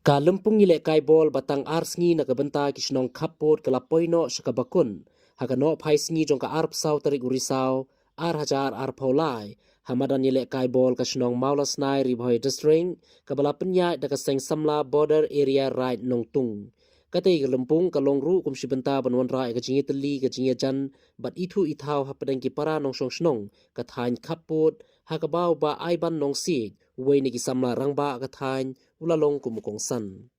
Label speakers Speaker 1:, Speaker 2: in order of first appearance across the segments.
Speaker 1: Kalempung nilai kai bol batang arsngi na kabenta kisnong kapot kalapoino sakabakun. Hagano pai sngi jong ka arp sau tarik urisau ar hajar ar paulai. Hamadan nilai kai bol kisnong maulas nai ribhoi district kabala penya daka seng samla border area right nong tung. Katai kalempung kalong ru kum sibenta banwan rai kajingi teli kajingi jan bat itu itau hapadang ki para nong song snong kathain kapot hakabau ba aiban nong sig uway ni kisamla rangba kathain ulalong kumukong san.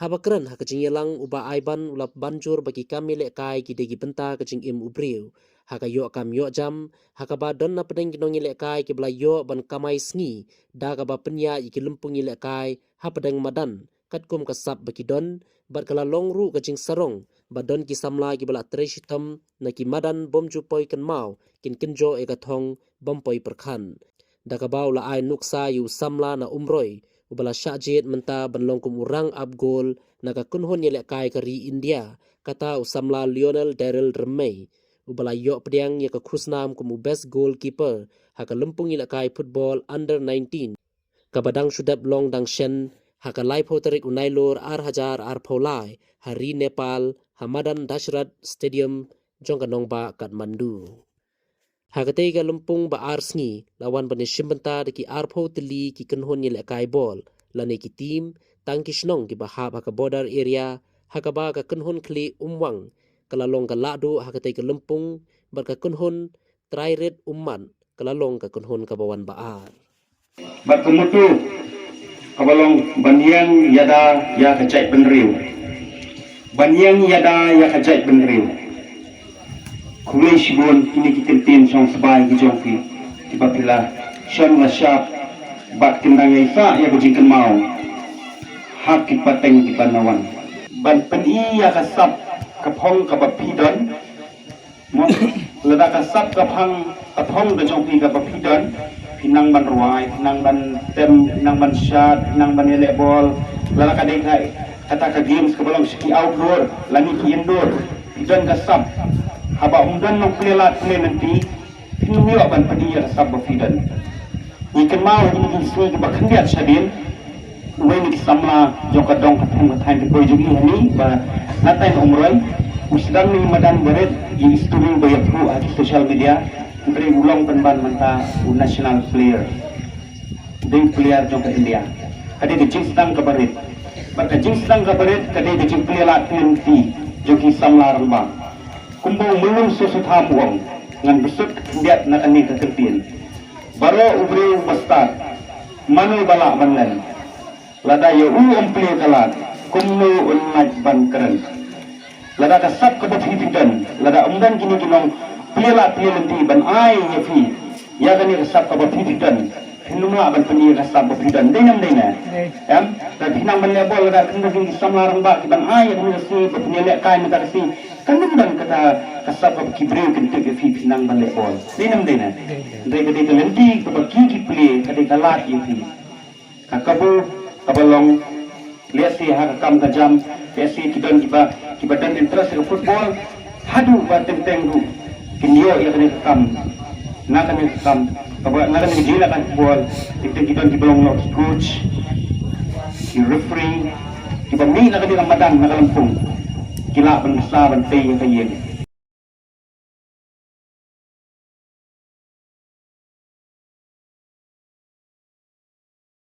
Speaker 1: Habakran hakajing yelang uba aiban ulap banjur bagi kami lekai kidegi benta kajing im ubriu. Hakayo kam yo jam hakaba don na pedeng kinong lekai kibla yo ban kamai sngi da kaba penya iki lempung lekai hapadeng madan katkum kasap bagi don bat kala longru kajing sarong badon kisamla kibla treshitam na kimadan bom jupoi kan mau kin kinjo ekathong bompoi perkhan. Da kabau la ai nuksa yu samla na umroi ubala syajit menta banlong kumurang abgol naga kunhon yelek kai kari India kata usamla Lionel Daryl Remay ubala yok pediang ya ke khusnam kumu best goalkeeper haka lempung yelek kai football under 19 kabadang sudap long dang shen haka laipo tarik unailor ar hajar ar paulai hari Nepal Hamadan Dashrat Stadium jongkanongba Kathmandu. Hagatai ka lempung ba arsngi lawan bani shimbenta deki arpo teli ki kenhon yelek kai bol lane ki team tangki snong ki bahab haka border area haka ba ka kenhon kli umwang kalalong ka ladu hagatai ka lempung bar ka kenhon trairet umman kalalong ka kenhon ka bawan baar.
Speaker 2: Bat kemutu kabalong banyang yada ya kacai benriu. Banyang yada ya kacai benriu. Kulay sibon ini kita tin song sabay gijong ki tiba pila syon nga syap bat kendang isa ya kujingkan mau hak kipateng kipanawan ban peni ya kasap kapong kapapidon mo lada kasap kapong gijong ki kapapidon pinang ban ruai pinang ban tem pinang ban syat pinang ban yelek bol lada kadai kata ka games kabalong siki outdoor lani ki indoor pidon kasap haba umdan nang pelat play nanti pinyo ban padiya sa bafidan ikan mau ini sini ba kandiat sadin uwe ni samla joka dong katong kathain di boy jugi hani ba natain umroy usdang ni madan beret i streaming by through at social media entre ulong panban manta national player ding player joka India kade di jingsdang kabarit ba jingsdang kabarit kade di jing pelat nanti joki samla rambang kumbang mulung susutha buang ngan besut diat na kani kakertin baro ubri bastat manu bala banlan lada yo ampli kalat kumnu unmaj ban keren lada kasap ke bafidan lada umdan kini kinong plela plelanti ban ai yafi ya kani kasap ke bafidan hinuma ban pani kasap bafidan denam dena yam da hinang ban lebol lada kini kini samlarang ba ban ai kini si bapni lek kai mata si kanum dan kata kasap kibreu kente ke fi pinang ban lebol denam dena dai kade kelenti ke baki ki ple kade kalat yafi kakabu kabalong liasi hakam kajam liasi kidon kiba dan interest ke football hadu ba tenteng du kinyo ya kene kam na kene kam kaba na kene gila kan football tenteng kidon kibalong no coach ki referee kiba mi na kene ramadan na kalampung kila ban sa ban tay kayen